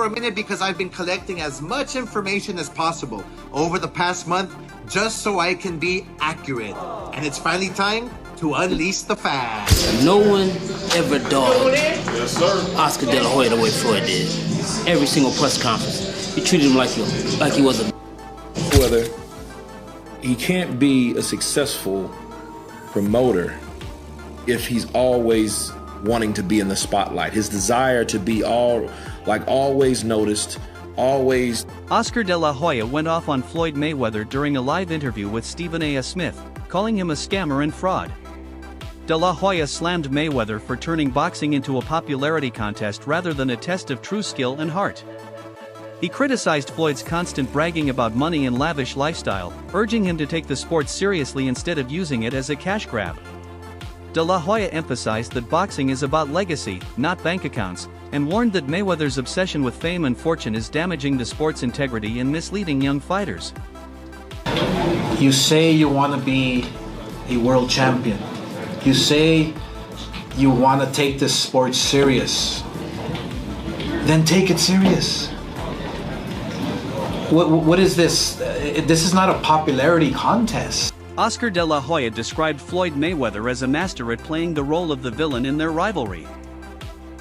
a minute because I've been collecting as much information as possible over the past month just so I can be accurate. And it's finally time to unleash the facts. No one ever dogged Oscar De La Hoya the way Floyd did. Every single press conference, he treated him like he was a... Whether he can't be a successful promoter if he's always wanting to be in the spotlight. His desire to be always noticed, always. Oscar De La Hoya went off on Floyd Mayweather during a live interview with Stephen A. Smith, calling him a scammer and fraud. De La Hoya slammed Mayweather for turning boxing into a popularity contest rather than a test of true skill and heart. He criticized Floyd's constant bragging about money and lavish lifestyle, urging him to take the sport seriously instead of using it as a cash grab. De La Hoya emphasized that boxing is about legacy, not bank accounts, and warned that Mayweather's obsession with fame and fortune is damaging the sport's integrity and misleading young fighters. You say you want to be a world champion. You say you want to take this sport serious. Then take it serious. What is this? This is not a popularity contest. Oscar De La Hoya described Floyd Mayweather as a master at playing the role of the villain in their rivalry.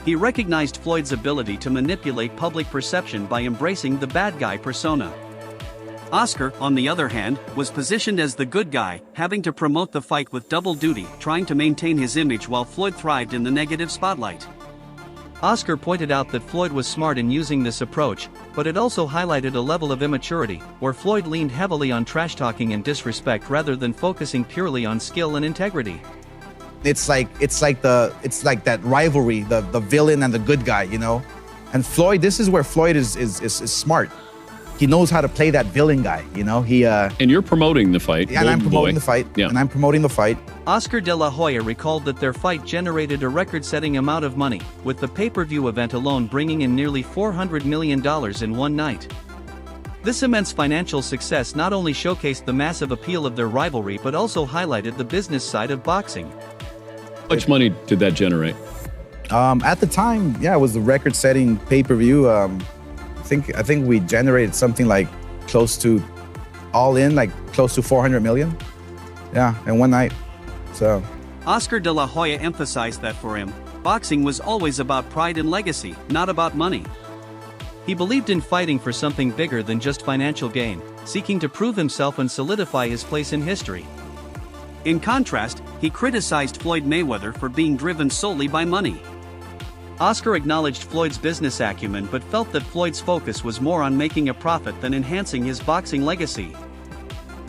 He recognized Floyd's ability to manipulate public perception by embracing the bad guy persona. Oscar, on the other hand, was positioned as the good guy, having to promote the fight with double duty, trying to maintain his image while Floyd thrived in the negative spotlight. Oscar pointed out that Floyd was smart in using this approach, but it also highlighted a level of immaturity, where Floyd leaned heavily on trash-talking and disrespect rather than focusing purely on skill and integrity. It's like that rivalry, the villain and the good guy, you know? And Floyd, this is where Floyd is smart. He knows how to play that villain guy, you know? And you're promoting the fight. Yeah, and I'm promoting the fight. Yeah. And I'm promoting the fight. Oscar De La Hoya recalled that their fight generated a record-setting amount of money, with the pay-per-view event alone bringing in nearly $400 million in one night. This immense financial success not only showcased the massive appeal of their rivalry but also highlighted the business side of boxing. How much money did that generate? At the time, yeah, it was the record-setting pay-per-view. I think we generated something like close to, all in, like close to 400 million. Yeah, in one night. So Oscar De La Hoya emphasized that for him, boxing was always about pride and legacy, not about money. He believed in fighting for something bigger than just financial gain, seeking to prove himself and solidify his place in history. In contrast, he criticized Floyd Mayweather for being driven solely by money. Oscar acknowledged Floyd's business acumen but felt that Floyd's focus was more on making a profit than enhancing his boxing legacy.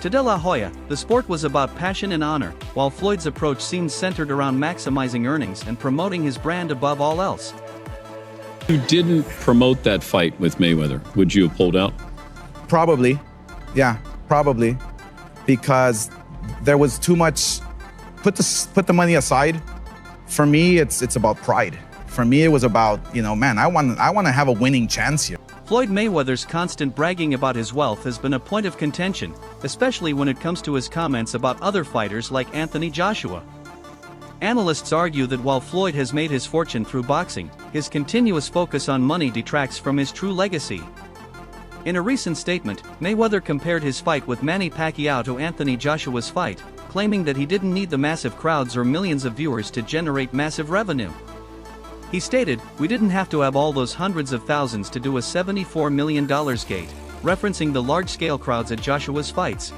To De La Hoya, the sport was about passion and honor, while Floyd's approach seemed centered around maximizing earnings and promoting his brand above all else. If you didn't promote that fight with Mayweather, would you have pulled out? probably, yeah, probably, because there was too much. Put the money aside. For me, it's about pride. For me, it was about, man, I want to have a winning chance here. Floyd Mayweather's constant bragging about his wealth has been a point of contention, especially when it comes to his comments about other fighters like Anthony Joshua. Analysts argue that while Floyd has made his fortune through boxing, his continuous focus on money detracts from his true legacy. In a recent statement, Mayweather compared his fight with Manny Pacquiao to Anthony Joshua's fight, claiming that he didn't need the massive crowds or millions of viewers to generate massive revenue. He stated, "We didn't have to have all those hundreds of thousands to do a $74 million gate," referencing the large-scale crowds at Joshua's fights.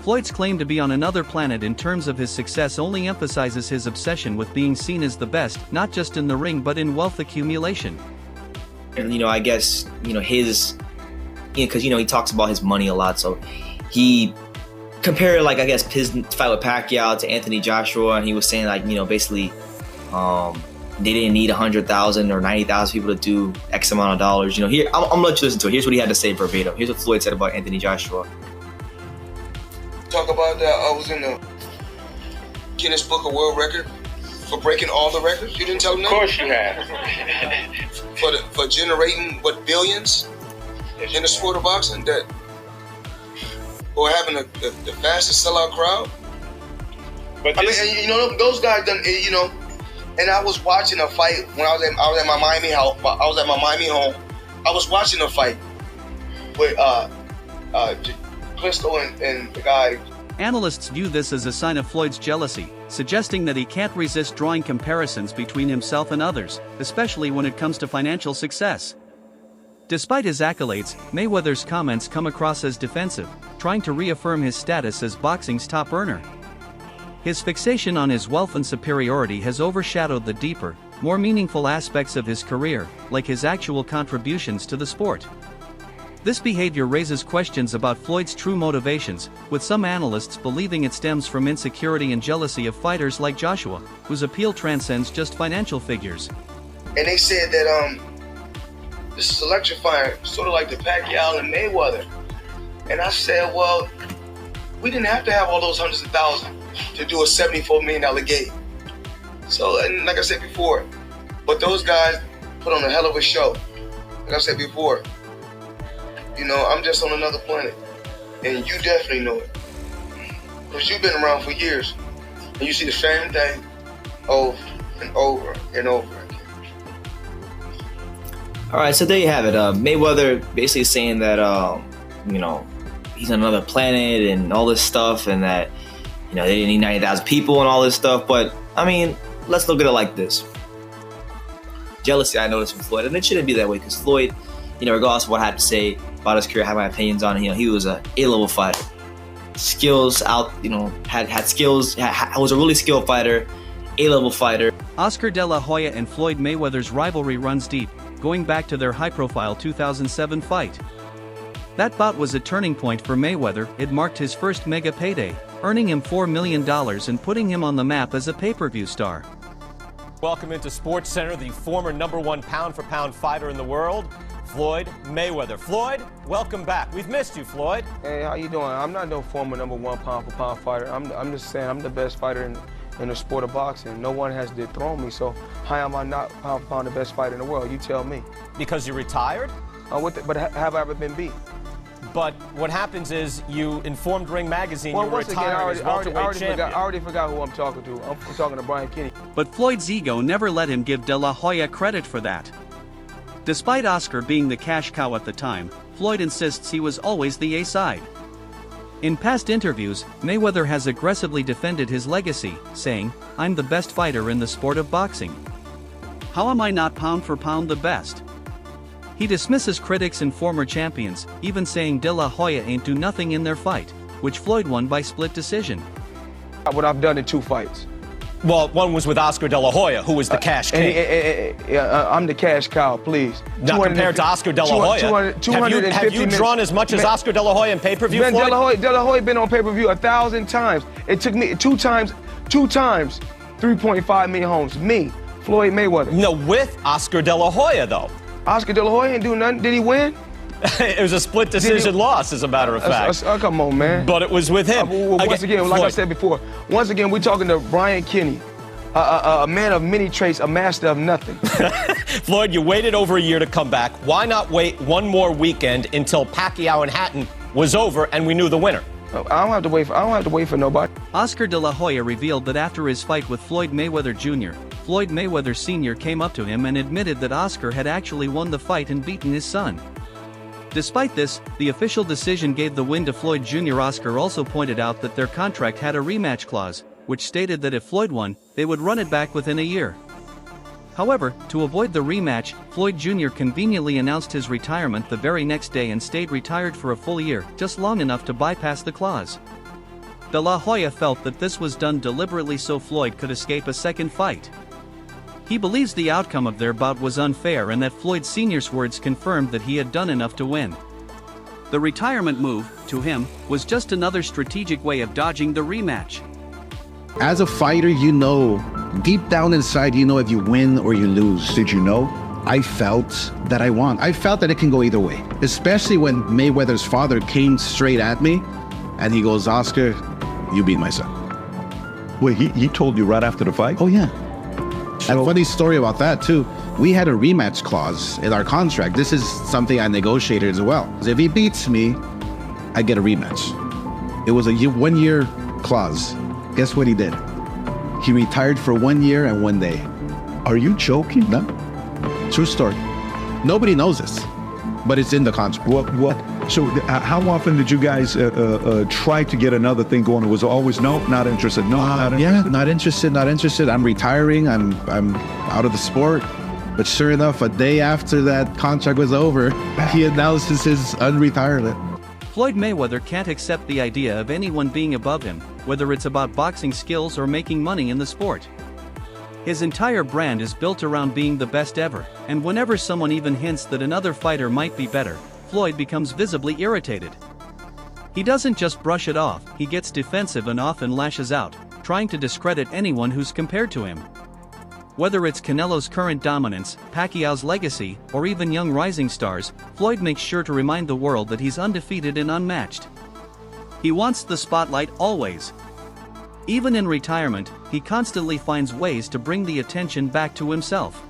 Floyd's claim to be on another planet in terms of his success only emphasizes his obsession with being seen as the best, not just in the ring but in wealth accumulation. And I guess his, because he talks about his money a lot, so he compared his fight with Pacquiao to Anthony Joshua, and he was saying basically they didn't need 100,000 or 90,000 people to do X amount of dollars. Here I'm gonna let you listen to it. Here's what he had to say verbatim. Here's what Floyd said about Anthony Joshua. Talk about that. I was in the Guinness Book of World Record for breaking all the records. You didn't tell them that? Of course you have. for generating billions in the sport of boxing, or having the fastest sellout crowd. But those guys done. And I was watching a fight when I was at my Miami house. I was at my Miami home I was watching a fight with Clisto and the guy. Analysts view this as a sign of Floyd's jealousy, suggesting that he can't resist drawing comparisons between himself and others, especially when it comes to financial success. Despite his accolades, Mayweather's comments come across as defensive, trying to reaffirm his status as boxing's top earner. His fixation on his wealth and superiority has overshadowed the deeper, more meaningful aspects of his career, like his actual contributions to the sport. This behavior raises questions about Floyd's true motivations, with some analysts believing it stems from insecurity and jealousy of fighters like Joshua, whose appeal transcends just financial figures. And they said that this is electrifying, sort of like the Pacquiao and Mayweather. And I said, well, we didn't have to have all those hundreds of thousands to do a $74 million gate. So, and like I said before, but those guys put on a hell of a show. Like I said before, you know, I'm just on another planet. And you definitely know it. Because you've been around for years. And you see the same thing over and over and over again. All right, so there you have it. Mayweather basically saying that, you know, he's on another planet and all this stuff, and that, you know, they didn't need 90,000 people and all this stuff. But, I mean, let's look at it like this. Jealousy, I noticed from Floyd, and it shouldn't be that way, because Floyd, you know, regardless of what I have to say about his career, I have my opinions on it. You know, he was a A-level fighter. Skills out, you know, had skills, was a really skilled fighter, A-level fighter. Oscar De La Hoya and Floyd Mayweather's rivalry runs deep, going back to their high-profile 2007 fight. That bout was a turning point for Mayweather. It marked his first mega payday, earning him $4 million and putting him on the map as a pay-per-view star. Welcome into SportsCenter, the former #1 pound-for-pound fighter in the world, Floyd Mayweather. Floyd, welcome back. We've missed you, Floyd. Hey, how you doing? I'm not no former #1 pound-for-pound fighter. I'm just saying I'm the best fighter in the sport of boxing. No one has dethroned me, so how am I not pound-for-pound the best fighter in the world? You tell me. Because you're retired? But have I ever been beat? But what happens is you informed Ring Magazine well, you were retired as welterweight champion. I already forgot who I'm talking to. I'm talking to Brian Kenny. But Floyd's ego never let him give De La Hoya credit for that. Despite Oscar being the cash cow at the time, Floyd insists he was always the A-side. In past interviews, Mayweather has aggressively defended his legacy, saying, "I'm the best fighter in the sport of boxing. How am I not pound for pound the best?" He dismisses critics and former champions, even saying De La Hoya ain't do nothing in their fight, which Floyd won by split decision. What I've done in 2 fights. Well, one was with Oscar De La Hoya, who was the cash king. I'm the cash cow, please. Not compared to Oscar De La Hoya. Have you drawn as much as Oscar De La Hoya in pay-per-view, Floyd? De La Hoya been on pay-per-view 1,000 times. It took me 2 times, 3.5 million homes. Me, Floyd Mayweather. No, with Oscar De La Hoya, though. Oscar De La Hoya didn't do nothing. Did he win? It was a split decision loss, as a matter of fact. Come on, man. But it was with him. Once again, like I said before, once again, we're talking to Brian Kenny, a man of many traits, a master of nothing. Floyd, you waited over a year to come back. Why not wait one more weekend until Pacquiao and Hatton was over and we knew the winner? I don't have to wait for nobody. Oscar De La Hoya revealed that after his fight with Floyd Mayweather Jr., Floyd Mayweather Sr. came up to him and admitted that Oscar had actually won the fight and beaten his son. Despite this, the official decision gave the win to Floyd Jr. Oscar also pointed out that their contract had a rematch clause, which stated that if Floyd won, they would run it back within a year. However, to avoid the rematch, Floyd Jr. conveniently announced his retirement the very next day and stayed retired for a full year, just long enough to bypass the clause. De La Hoya felt that this was done deliberately so Floyd could escape a second fight. He believes the outcome of their bout was unfair and that Floyd Sr.'s words confirmed that he had done enough to win. The retirement move, to him, was just another strategic way of dodging the rematch. As a fighter, you know, deep down inside, you know if you win or you lose. Did you know? I felt that I won. I felt that it can go either way, especially when Mayweather's father came straight at me and he goes, "Oscar, you beat my son." Wait, he told you right after the fight? Oh, yeah. And a funny story about that, too. We had a rematch clause in our contract. This is something I negotiated as well. If he beats me, I get a rematch. It was a 1-year clause. Guess what he did? He retired for 1 year and 1 day. Are you joking? No. True story. Nobody knows this. but it's in the contract. So how often did you guys try to get another thing going? It was always no, not interested. No, not interested. Yeah, not interested. I'm retiring. I'm out of the sport. But sure enough, a day after that contract was over, he announces his unretirement. Floyd Mayweather can't accept the idea of anyone being above him, whether it's about boxing skills or making money in the sport. His entire brand is built around being the best ever, and whenever someone even hints that another fighter might be better, Floyd becomes visibly irritated. He doesn't just brush it off, he gets defensive and often lashes out, trying to discredit anyone who's compared to him. Whether it's Canelo's current dominance, Pacquiao's legacy, or even young rising stars, Floyd makes sure to remind the world that he's undefeated and unmatched. He wants the spotlight always. Even in retirement, he constantly finds ways to bring the attention back to himself.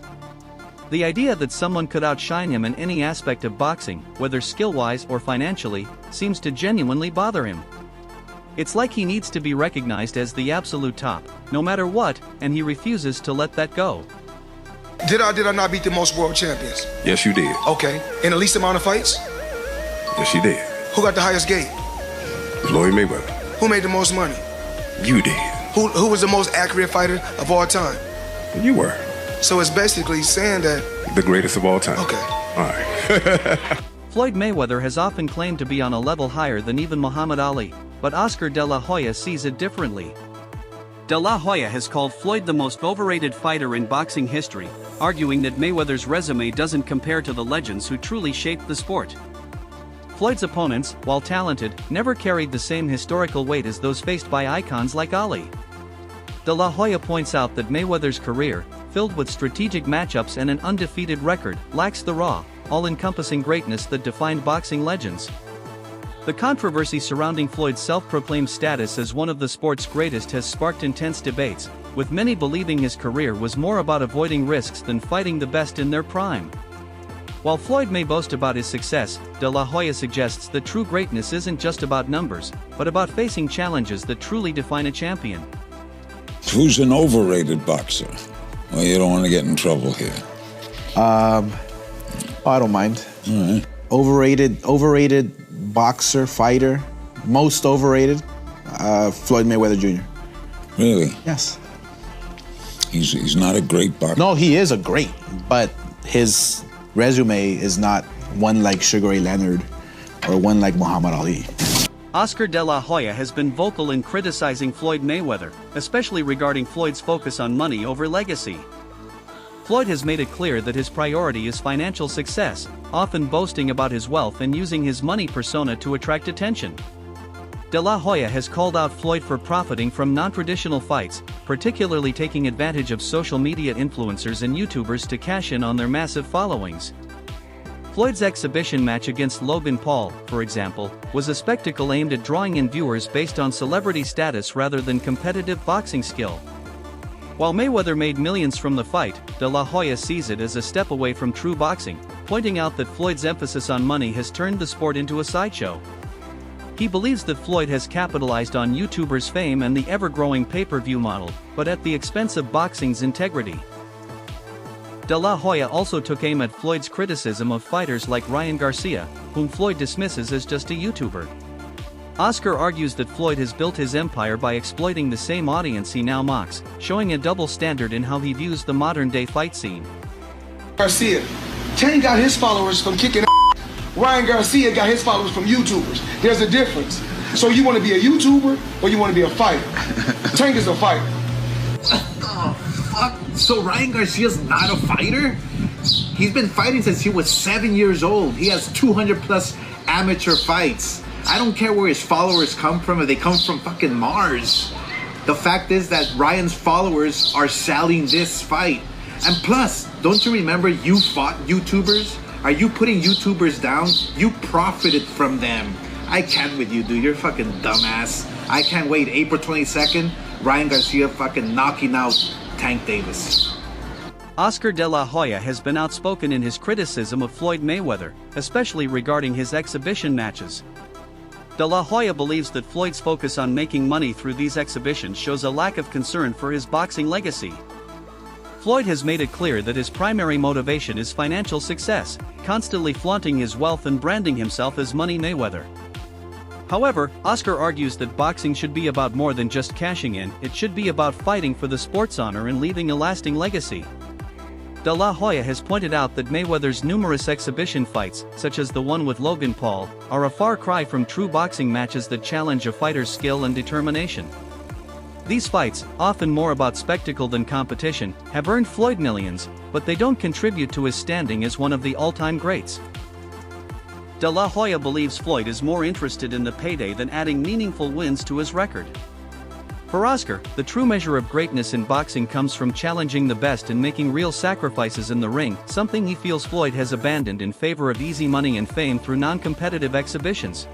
The idea that someone could outshine him in any aspect of boxing, whether skill-wise or financially, seems to genuinely bother him. It's like he needs to be recognized as the absolute top, no matter what, and he refuses to let that go. Did I not beat the most world champions? Yes, you did. Okay. In the least amount of fights? Yes, you did. Who got the highest gate? Floyd Mayweather. Who made the most money? You did. Who was the most accurate fighter of all time? You were. So it's basically saying that... The greatest of all time. Okay. All right. Floyd Mayweather has often claimed to be on a level higher than even Muhammad Ali, but Oscar de la Hoya sees it differently. De la Hoya has called Floyd the most overrated fighter in boxing history, arguing that Mayweather's resume doesn't compare to the legends who truly shaped the sport. Floyd's opponents, while talented, never carried the same historical weight as those faced by icons like Ali. De la Hoya points out that Mayweather's career, filled with strategic matchups and an undefeated record, lacks the raw, all-encompassing greatness that defined boxing legends. The controversy surrounding Floyd's self-proclaimed status as one of the sport's greatest has sparked intense debates, with many believing his career was more about avoiding risks than fighting the best in their prime. While Floyd may boast about his success, de la Hoya suggests that true greatness isn't just about numbers, but about facing challenges that truly define a champion. Who's an overrated boxer? Well, you don't want to get in trouble here. I don't mind. All right. Overrated boxer, fighter, most overrated, Floyd Mayweather Jr. Really? Yes. He's not a great boxer. No, he is a great, but his resume is not one like Sugar Ray Leonard or one like Muhammad Ali. Oscar de la Hoya has been vocal in criticizing Floyd Mayweather, especially regarding Floyd's focus on money over legacy. Floyd has made it clear that his priority is financial success, often boasting about his wealth and using his money persona to attract attention. De la Hoya has called out Floyd for profiting from non-traditional fights, particularly taking advantage of social media influencers and YouTubers to cash in on their massive followings. Floyd's exhibition match against Logan Paul, for example, was a spectacle aimed at drawing in viewers based on celebrity status rather than competitive boxing skill. While Mayweather made millions from the fight, de la Hoya sees it as a step away from true boxing, pointing out that Floyd's emphasis on money has turned the sport into a sideshow. He believes that Floyd has capitalized on YouTubers' fame and the ever-growing pay-per-view model, but at the expense of boxing's integrity. De la Hoya also took aim at Floyd's criticism of fighters like Ryan Garcia, whom Floyd dismisses as just a YouTuber. Oscar argues that Floyd has built his empire by exploiting the same audience he now mocks, showing a double standard in how he views the modern-day fight scene. Garcia, Tank got his followers from kicking ass. Ryan Garcia got his followers from YouTubers. There's a difference. So you want to be a YouTuber or you want to be a fighter? Tank is a fighter. Oh, fuck. So Ryan Garcia's not a fighter? He's been fighting since he was 7 years old. He has 200 plus amateur fights. I don't care where his followers come from, if they come from fucking Mars. The fact is that Ryan's followers are selling this fight. And plus, don't you remember you fought YouTubers? Are you putting YouTubers down? You profited from them. I can't with you, dude. You're fucking dumbass. I can't wait. April 22nd, Ryan Garcia fucking knocking out Tank Davis. Oscar de la Hoya has been outspoken in his criticism of Floyd Mayweather, especially regarding his exhibition matches. De la Hoya believes that Floyd's focus on making money through these exhibitions shows a lack of concern for his boxing legacy. Floyd has made it clear that his primary motivation is financial success, constantly flaunting his wealth and branding himself as Money Mayweather. However, Oscar argues that boxing should be about more than just cashing in, it should be about fighting for the sport's honor and leaving a lasting legacy. De La Hoya has pointed out that Mayweather's numerous exhibition fights, such as the one with Logan Paul, are a far cry from true boxing matches that challenge a fighter's skill and determination. These fights, often more about spectacle than competition, have earned Floyd millions, but they don't contribute to his standing as one of the all-time greats. De La Hoya believes Floyd is more interested in the payday than adding meaningful wins to his record. For Oscar, the true measure of greatness in boxing comes from challenging the best and making real sacrifices in the ring, something he feels Floyd has abandoned in favor of easy money and fame through non-competitive exhibitions.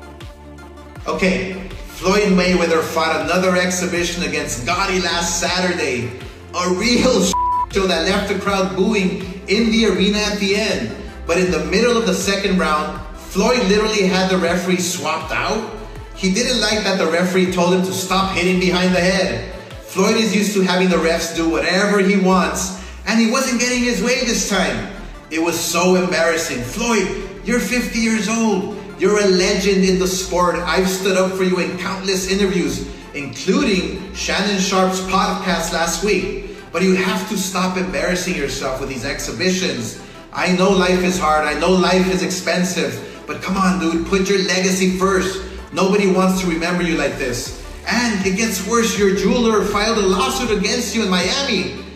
Okay, Floyd Mayweather fought another exhibition against Gotti last Saturday. A real show that left the crowd booing in the arena at the end. But in the middle of the second round, Floyd literally had the referee swapped out. He didn't like that the referee told him to stop hitting behind the head. Floyd is used to having the refs do whatever he wants, and he wasn't getting his way this time. It was so embarrassing. Floyd, you're 50 years old. You're a legend in the sport. I've stood up for you in countless interviews, including Shannon Sharp's podcast last week. But you have to stop embarrassing yourself with these exhibitions. I know life is hard. I know life is expensive. But come on, dude, put your legacy first. Nobody wants to remember you like this. And it gets worse. Your jeweler filed a lawsuit against you in Miami.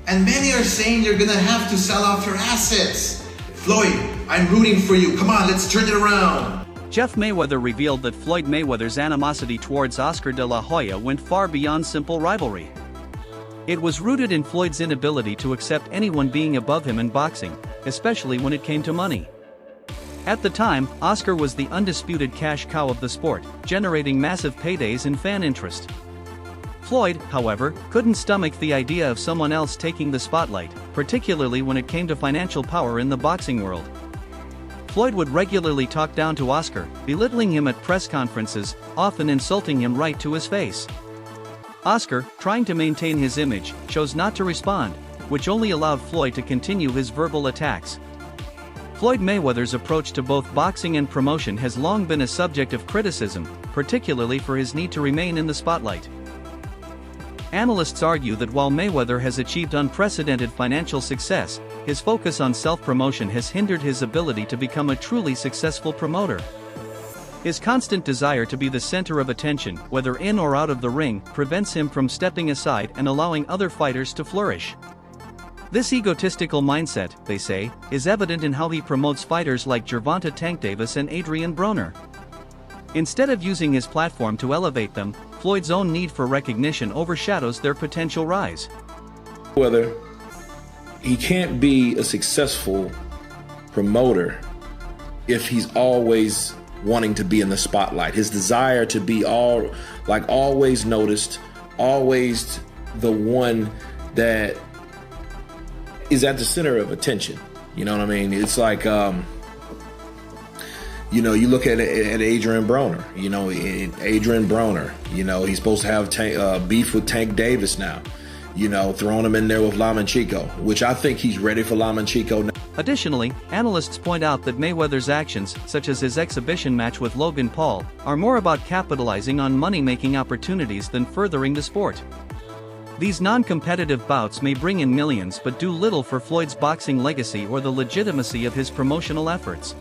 And many are saying you're gonna have to sell off your assets. Floyd, I'm rooting for you. Come on, let's turn it around. Jeff Mayweather revealed that Floyd Mayweather's animosity towards Oscar de la Hoya went far beyond simple rivalry. It was rooted in Floyd's inability to accept anyone being above him in boxing, especially when it came to money. At the time, Oscar was the undisputed cash cow of the sport, generating massive paydays and fan interest. Floyd, however, couldn't stomach the idea of someone else taking the spotlight, particularly when it came to financial power in the boxing world. Floyd would regularly talk down to Oscar, belittling him at press conferences, often insulting him right to his face. Oscar, trying to maintain his image, chose not to respond, which only allowed Floyd to continue his verbal attacks. Floyd Mayweather's approach to both boxing and promotion has long been a subject of criticism, particularly for his need to remain in the spotlight. Analysts argue that while Mayweather has achieved unprecedented financial success, his focus on self-promotion has hindered his ability to become a truly successful promoter. His constant desire to be the center of attention, whether in or out of the ring, prevents him from stepping aside and allowing other fighters to flourish. This egotistical mindset, they say, is evident in how he promotes fighters like Gervonta Tank Davis and Adrian Broner. Instead of using his platform to elevate them, Floyd's own need for recognition overshadows their potential rise. Whether he can't be a successful promoter if he's always wanting to be in the spotlight. His desire to be always noticed, always the one that is at the center of attention. You know what I mean? It's like, you look at Adrian Broner. Adrian Broner, he's supposed to have beef with Tank Davis now. Throwing him in there with Lomachenko, which I think he's ready for Lomachenko now. Additionally, analysts point out that Mayweather's actions, such as his exhibition match with Logan Paul, are more about capitalizing on money-making opportunities than furthering the sport. These non-competitive bouts may bring in millions but do little for Floyd's boxing legacy or the legitimacy of his promotional efforts.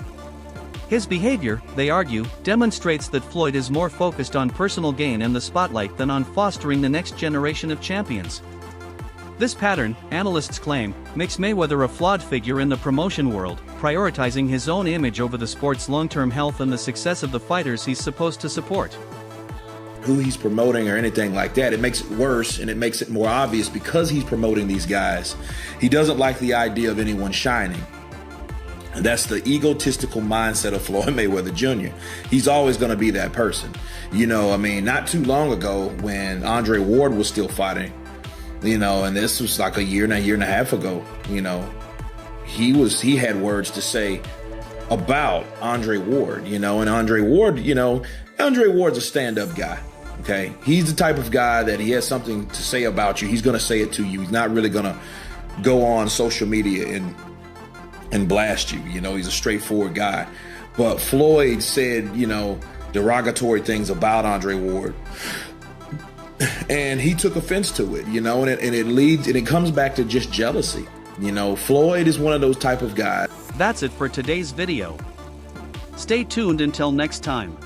His behavior, they argue, demonstrates that Floyd is more focused on personal gain and the spotlight than on fostering the next generation of champions. This pattern, analysts claim, makes Mayweather a flawed figure in the promotion world, prioritizing his own image over the sport's long-term health and the success of the fighters he's supposed to support. Who he's promoting or anything like that, it makes it worse and it makes it more obvious because he's promoting these guys. He doesn't like the idea of anyone shining. And that's the egotistical mindset of Floyd Mayweather Jr. He's always going to be that person. Not too long ago when Andre Ward was still fighting, and this was like a year and a half ago, he had words to say about Andre Ward, and Andre Ward's a stand-up guy. Okay, he's the type of guy that he has something to say about you, he's going to say it to you. He's not really going to go on social media and blast you. You know, he's a straightforward guy. But Floyd said, you know, derogatory things about Andre Ward. And he took offense to it, you know, and it comes back to just jealousy. You know, Floyd is one of those type of guys. That's it for today's video. Stay tuned until next time.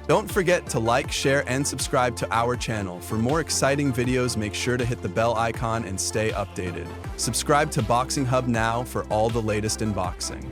Don't forget to like, share, and subscribe to our channel. For more exciting videos, make sure to hit the bell icon and stay updated. Subscribe to Boxing Hub now for all the latest in boxing.